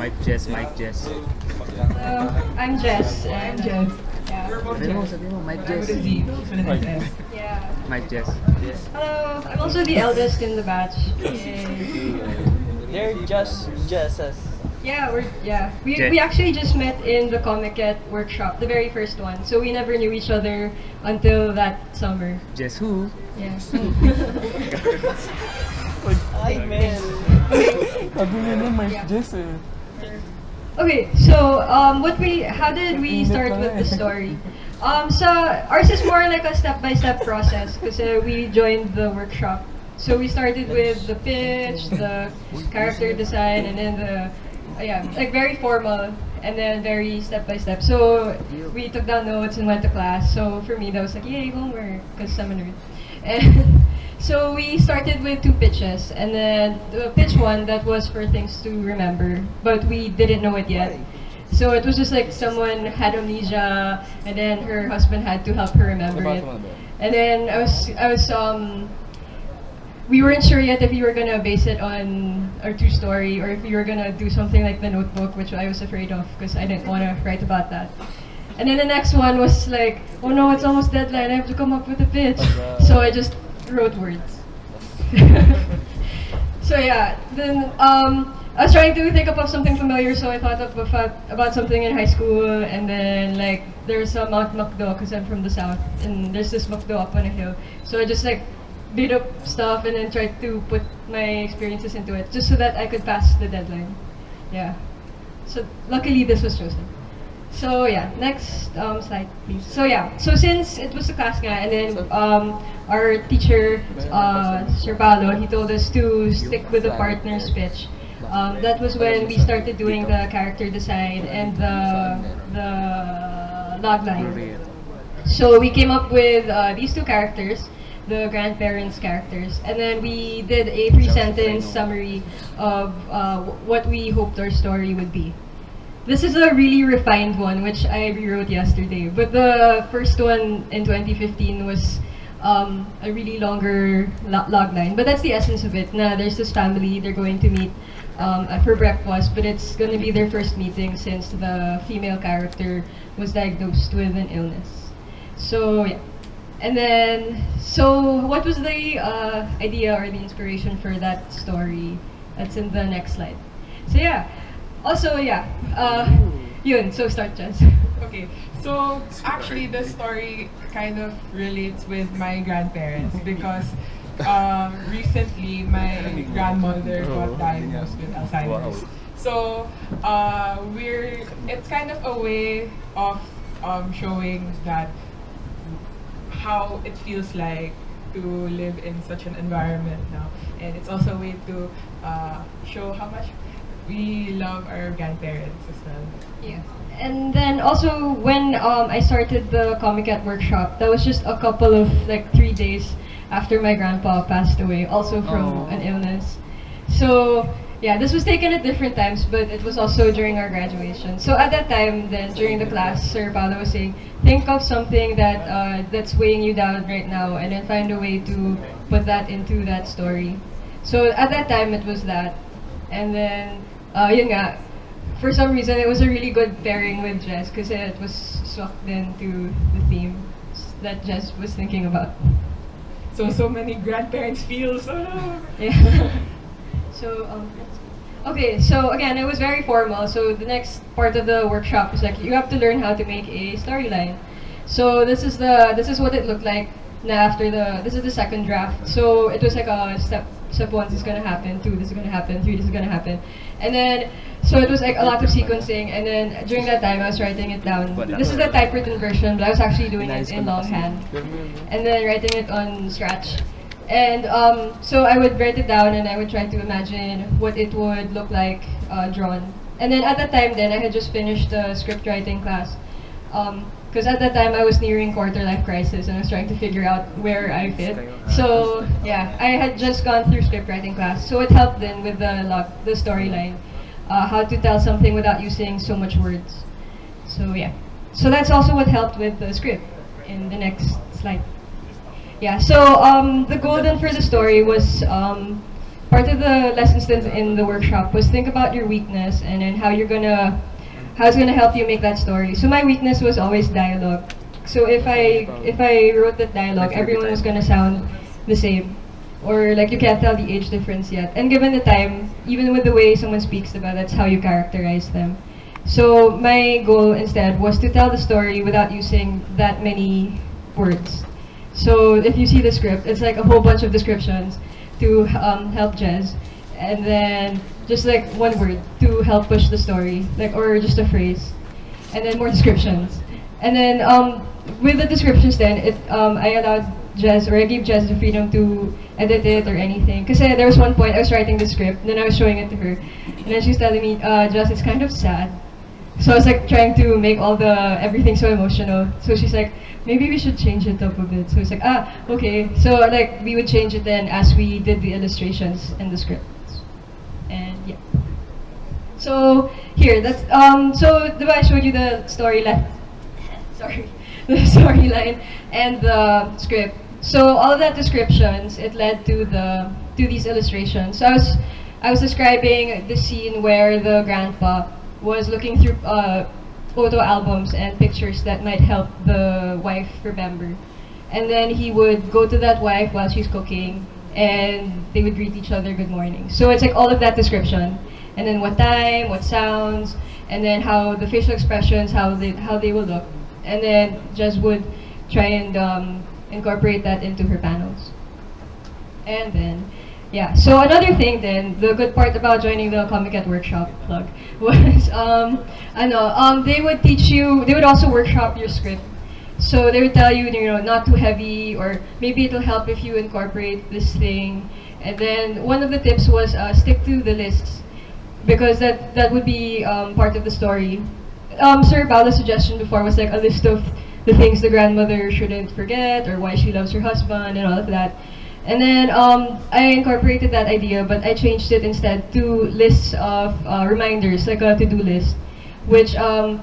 Mike, Jess. I'm Jess. I'm And Jez. yeah. Sabi mo, Mike, With Jess. a Z, with an SS. Yeah. Mike, Jess. Hello. I'm also the eldest in the batch. Yay. They're just Jesses. We actually just met in the Komiket workshop, the very first one. So we never knew each other until that summer. Jess who? Yeah. Ay, man. Sabi niya na Mike Yeah. Jess eh. Okay, so how did we start with the story? So ours is more like a step-by-step process because we joined the workshop. So we started with the pitch, the character design, and then like very formal, and then very step-by-step. So we took down notes and went to class. So for me, that was like, yay, homework, because I'm a nerd. And so we started with 2 pitches, and then the pitch one, that was for things to remember, but we didn't know it yet. So it was just like someone had amnesia, and then her husband had to help her remember it. And then we weren't sure yet if we were gonna base it on our true story or if we were gonna do something like the Notebook, which I was afraid of because I didn't want to write about that. And then the next one was like, oh no, it's almost deadline, I have to come up with a pitch. So I just wrote words. So yeah, then I was trying to think of something familiar, so I thought of about something in high school, and then like there's a Mount Macdo because I'm from the south, and there's this Macdo up on a hill. So I just like made up stuff and then tried to put my experiences into it, just so that I could pass the deadline. Yeah. So luckily this was chosen. So yeah, next slide please. So yeah, so since it was a class nga, and then our teacher, Sir Paolo, he told us to stick with the partner's pitch. That was when we started doing the character design and the logline. So we came up with these 2 characters, the grandparents' characters, and then we did a 3-sentence summary of what we hoped our story would be. This is a really refined one, which I rewrote yesterday, but the first one in 2015 was a really longer logline, but that's the essence of it. There's this family, they're going to meet for breakfast, but it's going to be their first meeting since the female character was diagnosed with an illness. So yeah. And then, so what was the idea or the inspiration for that story? That's in the next slide. So yeah, also yeah, yun, so start, Jess. Okay, so actually the story kind of relates with my grandparents because recently my grandmother got diagnosed with Alzheimer's. So it's kind of a way of showing that how it feels like to live in such an environment now, and it's also a way to show how much we love our grandparents as well. Yeah. And then also when I started the Komiket workshop, that was just a couple of like 3 days after my grandpa passed away, also from an illness. So yeah, this was taken at different times, but it was also during our graduation. So at that time, then during the class, Sir Paolo was saying, think of something that that's weighing you down right now, and then find a way to put that into that story. So at that time, it was that. And then, yun nga, for some reason, it was a really good pairing with Jess because it was sucked into the theme that Jess was thinking about. So many grandparents feels. Yeah. So, okay, so again, it was very formal. So the next part of the workshop is like you have to learn how to make a storyline. So this is what it looked like. This is the second draft. So it was like a step 1 this is gonna happen, 2 this is gonna happen, 3 this is gonna happen, and then so it was like a lot of sequencing. And then during that time, I was writing it down. This is the typewritten version, but I was actually doing it in longhand, and then writing it on Scratch. And so I would write it down and I would try to imagine what it would look like drawn. And then at that time, then I had just finished the script writing class. Because at that time I was nearing quarter life crisis and I was trying to figure out where I fit. So yeah, I had just gone through script writing class, so it helped then with the storyline, how to tell something without using so much words. So yeah, so that's also what helped with the script. In the next slide. Yeah, so the goal then for the story was part of the lessons in the workshop was think about your weakness and then how it's gonna help you make that story. So my weakness was always dialogue. So if I wrote that dialogue, everyone was gonna sound the same, or like you can't tell the age difference yet. And given the time, even with the way someone speaks, diba, that's how you characterize them. So my goal instead was to tell the story without using that many words. So if you see the script, it's like a whole bunch of descriptions to help Jez, and then just like one word to help push the story, like, or just a phrase, and then more descriptions. And then with the descriptions, then I allowed Jez, or I gave Jez the freedom to edit it or anything. Because there was one point I was writing the script, and then I was showing it to her, and then she's telling me, Jez, it's kind of sad. So I was like trying to make everything so emotional. So she's like, maybe we should change it up a bit. So it's like, okay. So like we would change it then as we did the illustrations and the script. And yeah. So here, that's so I showed you the storyline. Sorry, the storyline and the script. So all of that descriptions, it led to these illustrations. So I was describing the scene where the grandpa was looking through photo albums and pictures that might help the wife remember. And then he would go to that wife while she's cooking, and they would greet each other good morning. So it's like all of that description. And then what time, what sounds, and then how the facial expressions, how they will look. And then Jez would try and incorporate that into her panels. And then, yeah, so another thing then, the good part about joining the Komiket workshop plug was, they would teach you, they would also workshop your script. So they would tell you, not too heavy, or maybe it'll help if you incorporate this thing. And then one of the tips was stick to the lists, because that would be part of the story. Sir Paolo's suggestion before was like a list of the things the grandmother shouldn't forget, or why she loves her husband, and all of that. And then I incorporated that idea, but I changed it instead to lists of reminders, like a to-do list, which are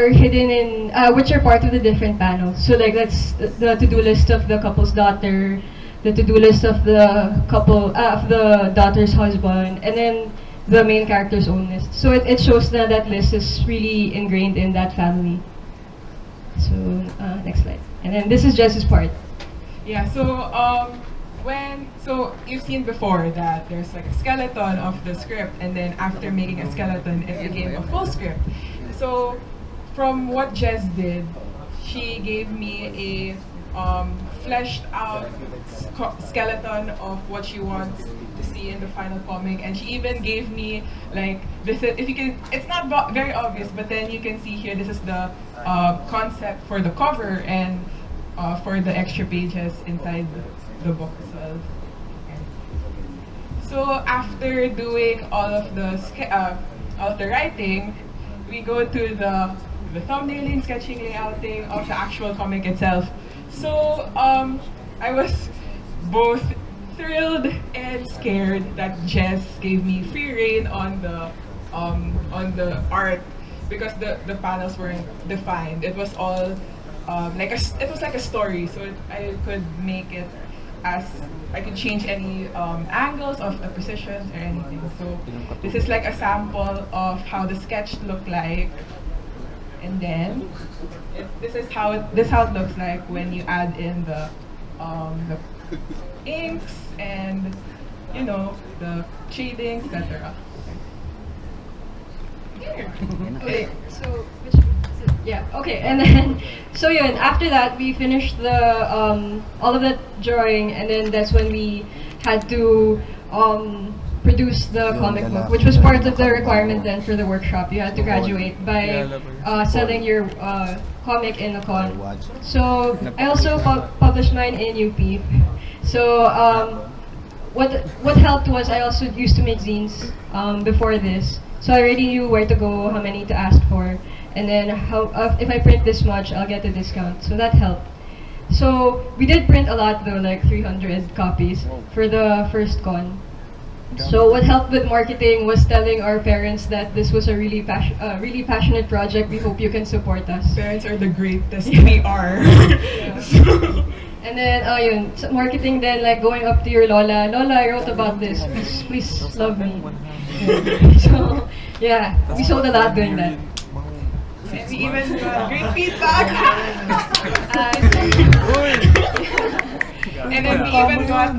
hidden in, which are part of the different panels. So like that's the to-do list of the couple's daughter, the to-do list of the of the daughter's husband, and then the main character's own list. So it shows that list is really ingrained in that family. So next slide. And then this is Jez's part. Yeah, so you've seen before that there's like a skeleton of the script, and then after making a skeleton, it became a full script. So from what Jez did, she gave me a fleshed out skeleton of what she wants to see in the final comic, and she even gave me like this. If you can, it's not very obvious, but then you can see here. This is the concept for the cover and for the extra pages inside the book as well. So after doing all of the writing, we go to the thumbnailing, sketching, layouting of the actual comic itself. So I was both thrilled and scared that Jez gave me free rein on the art, because the panels weren't defined. It was all it was like a story, so I could make it as I could change any angles of the positions or anything. So this is like a sample of how the sketch looked like, and then this is how it looks like when you add in the inks and the shading, etc. Okay, so okay, and then so after that we finished the all of that drawing, and then that's when we had to produce the comic book, which was part of the requirement then for the workshop. You had to graduate by selling your comic in a con. So I also published mine in UP. So what helped was I also used to make zines before this. So I already knew where to go, how many to ask for, and then how if I print this much, I'll get a discount. So that helped. So we did print a lot though, like 300 copies for the first con. So what helped with marketing was telling our parents that this was a really passionate project. We hope you can support us. Parents are the greatest. We are. And then, yun, sa marketing then, like going up to your Lola, Lola, I wrote about this, please love me. So, yeah, we sold a lot doing that. And we even got great feedback. And then we even got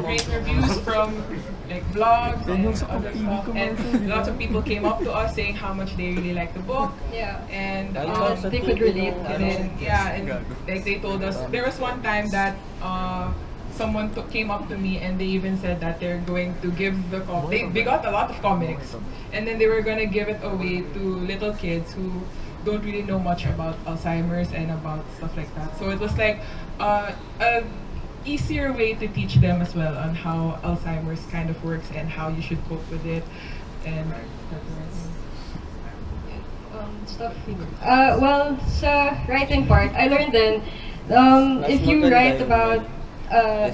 great reviews from like vlogs and other stuff. And lots of people came up to us saying how much they really liked the book. Yeah. And They could relate. and then, yeah, and like they told us, there was one time that someone came up to me and they even said that they're going to give they got a lot of comics, and then they were going to give it away to little kids who don't really know much about Alzheimer's and about stuff like that. So it was like a easier way to teach them as well on how Alzheimer's kind of works and how you should cope with it. And Stuff. Well, sa writing part, I learned then, if you write about,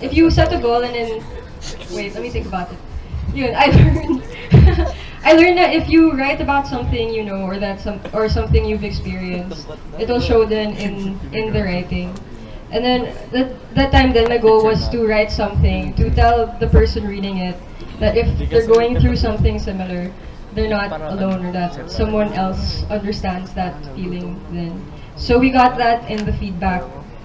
if you set a goal and then, wait, let me think about it. Yun, I learned, I learned that if you write about something you know, or something you've experienced, it'll show then in the writing. And then that time then my goal was to write something to tell the person reading it that if they're going through something similar, they're not alone, or that someone else understands that feeling then. So we got that in the feedback,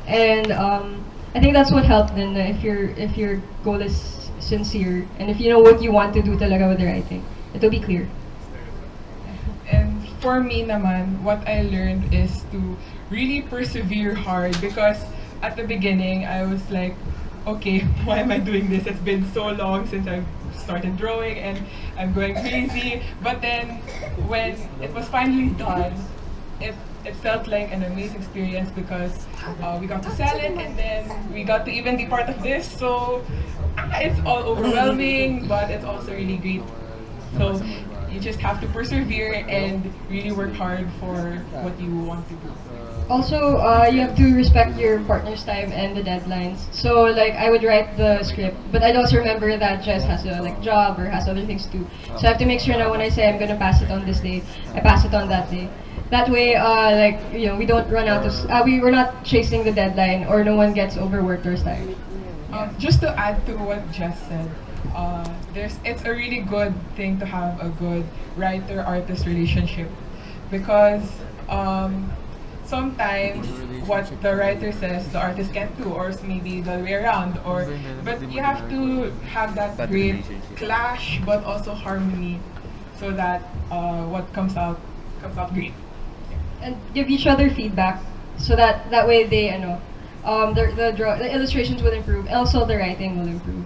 and I think that's what helped then, if your goal is sincere and if you know what you want to do talaga with the writing, it'll be clear. And for me naman, what I learned is to really persevere hard, because at the beginning I was like, okay, why am I doing this? It's been so long since I've started drawing and I'm going crazy. But then when it was finally done, it felt like an amazing experience, because we got to sell it and then we got to even be part of this. So it's all overwhelming, but it's also really great. So you just have to persevere and really work hard for what you want to do. Also, you have to respect your partner's time and the deadlines. So, like, I would write the script, but I'd also remember that Jess has a job or has other things to do. So I have to make sure that when I say I'm gonna pass it on this day, I pass it on that day. That way, we don't run out of. We're not chasing the deadline, or no one gets overworked or tired. Just to add to what Jess said, it's a really good thing to have a good writer-artist relationship, because sometimes what the writer says the artist can't do, or maybe the other way around, but you have to have that great clash but also harmony, so that what comes out great. And give each other feedback, so that way they the illustrations will improve, also the writing will improve.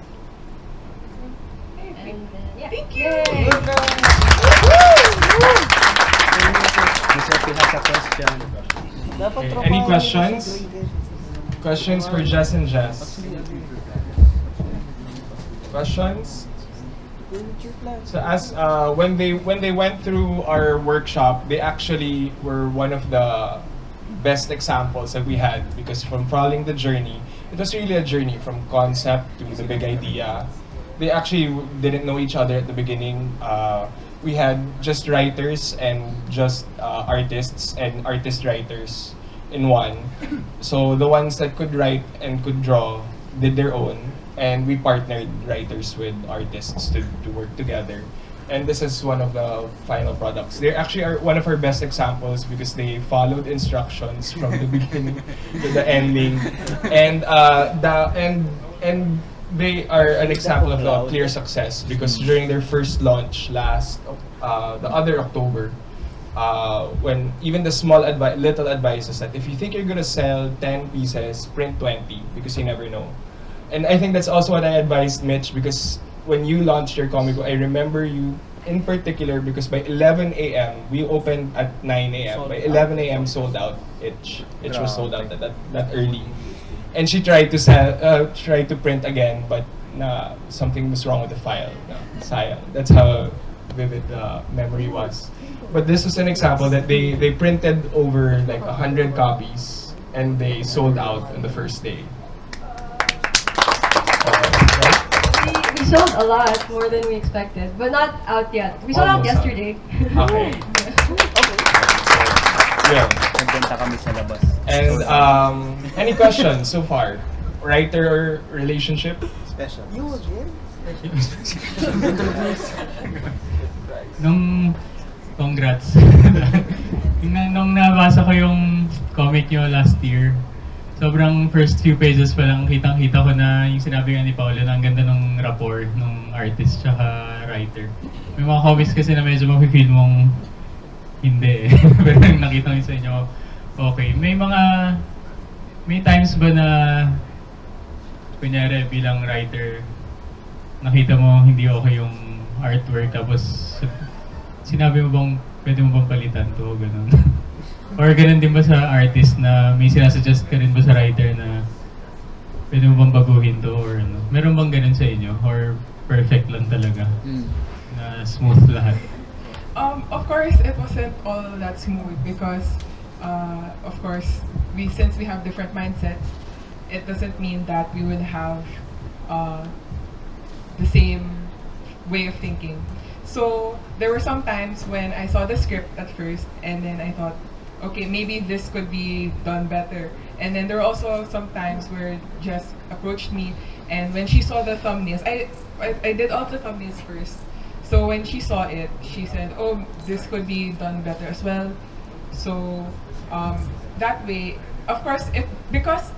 And, yeah. Thank you. Any questions? Questions for Jess and Jez? Questions? So as when they went through our workshop, they actually were one of the best examples that we had, because from following the journey, it was really a journey from concept to the big idea. They actually didn't know each other at the beginning. We had just writers and just artists and artist writers in one. So the ones that could write and could draw did their own, and we partnered writers with artists to work together. And this is one of the final products. They actually are one of our best examples, because they followed instructions from the beginning to the ending, and they are an example of a clear success, because during their first launch the other October, when even the small little advice is that if you think you're gonna sell 10 pieces, print 20, because you never know. And I think that's also what I advised Mitch, because when you launched your comic book, I remember you in particular, because by 11 a.m. we opened at 9 a.m. By 11 a.m. sold out. It was sold out that early. And she tried to print again, but something was wrong with the file. Sayang. That's how vivid the memory was. But this was an example that they printed over like 100 copies, and they sold out on the first day. We sold a lot more than we expected, but not out yet. We sold out yesterday. Okay. Yeah. Nagbenta kami sa labas. And any questions so far? writer relationship? Special. You again? Congrats. Nung nabasa ko yung comic nyo last year, sobrang first few pages pa lang, kitang-kita ko na yung sinabi nga ni Paolo na ang ganda ng rapport ng artist tsaka writer. May mga comics kasi na medyo mafe-feel mong hindi eh. Pero yung nakita ko sa inyo, okay. May times ba na kunyari bilang writer, nakita mo hindi okay yung artwork tapos sinabi mo bang pwede mo bang palitan to, ganun? Or ganun din ba sa artist na may sinasuggest ka rin ba sa writer na pwede mo bang baguhin to or ano? Meron bang ganun sa inyo? Or perfect lang talaga? Na smooth lahat? Of course, it wasn't all that smooth because, of course, since we have different mindsets, it doesn't mean that we would have the same way of thinking. So there were some times when I saw the script at first, and then I thought, okay, maybe this could be done better. And then there were also some times where Jess approached me, and when she saw the thumbnails, I did all the thumbnails first. So when she saw it, she said, "Oh, this could be done better as well." So that way, of course, because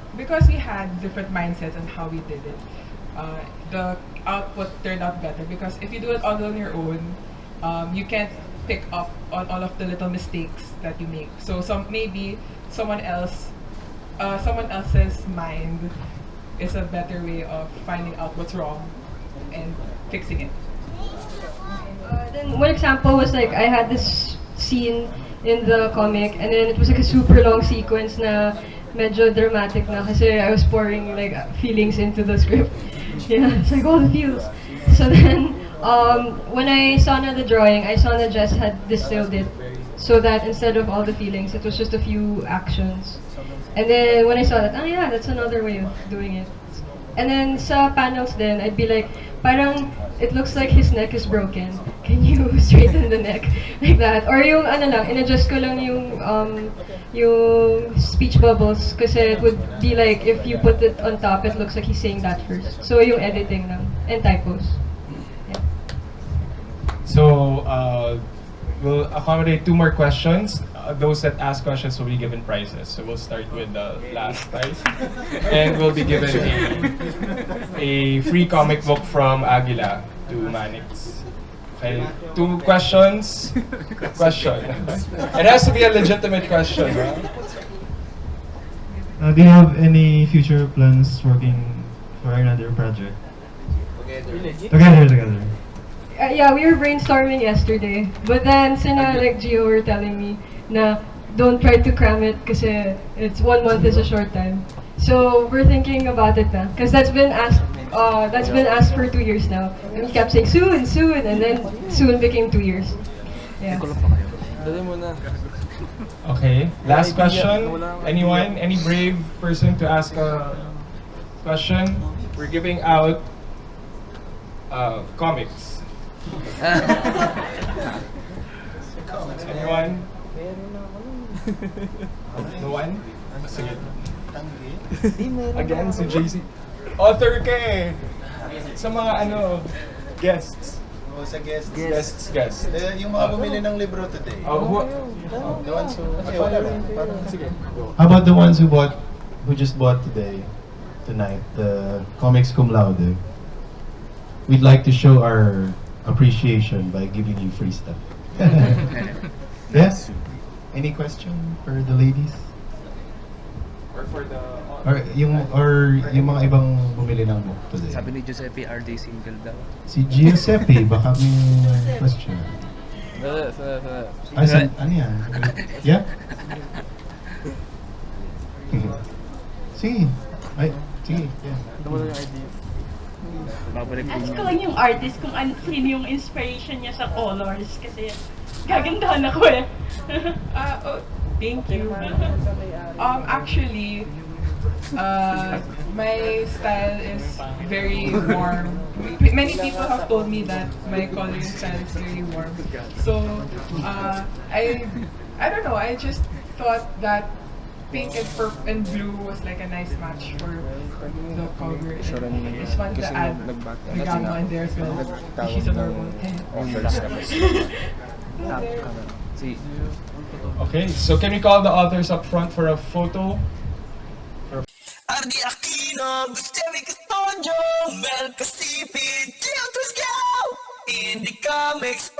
we had different mindsets on how we did it, the output turned out better. Because if you do it all on your own, you can't pick up on all of the little mistakes that you make. So maybe someone else's mind is a better way of finding out what's wrong and fixing it. Then one example was like I had this scene in the comic, and then it was like a super long sequence na medyo dramatic na kasi I was pouring like feelings into the script. Yeah, it's like all the feels. So then when I saw na the drawing, I saw that Jess had distilled it so that instead of all the feelings, it was just a few actions. And then when I saw that, oh yeah, that's another way of doing it. And then sa panels then, I'd be like, parang it looks like his neck is broken. Can you straighten the neck? Like that. Or yung ano lang, in-adjust ko lang yung speech bubbles kasi it would be like if you put it on top, it looks like he's saying that first. So yung editing lang and typos. Yeah. So we'll accommodate 2 more questions. Those that ask questions will be given prizes. So we'll start with the last prize. And we'll be given a free comic book from Aguila to Manix. Okay, 2 questions. Question. It has to be a legitimate question. Do you have any future plans working for another project? Together. Yeah, we were brainstorming yesterday. But then, like Gio were telling me na don't try to cram it kasi it's 1 month is a short time. So we're thinking about it na. Because that's been asked for 2 years now. And we kept saying soon, and then soon became 2 years. Yeah. Okay, last question. Anyone? Any brave person to ask a question? We're giving out comics. Anyone? No one? Sige. Again, si JC. Author ka eh! Sa mga guests. O sa guests. Guests. Yung mga bumili ng libro today. The ones who... wala lang. Sige. How about the ones who just bought tonight, the Komiks cum laude? We'd like to show our appreciation by giving you free stuff. Yes? Any question for the ladies? Or for the... Or yung mga ibang bumili ng book today. Sabi ni Giuseppe, are they single daw? Si Giuseppe, baka may question. Ano yan? Yeah? Sige. Sige. Yeah. Ask ko lang yung artist kung sino yung inspiration niya sa colors kasi gagandahan ako eh. Thank you. Actually, my style is very warm. Many people have told me that my coloring style is very warm. So, I don't know, I just thought that pink and blue was like a nice match for the cover. I just wanted to add the gamma in there as well. She's adorable. Okay, so can we call the authors up front for a photo? Ardi Aquino, Gustavo Custodio, Mel Casipid, Jill Tuscow, in the comics.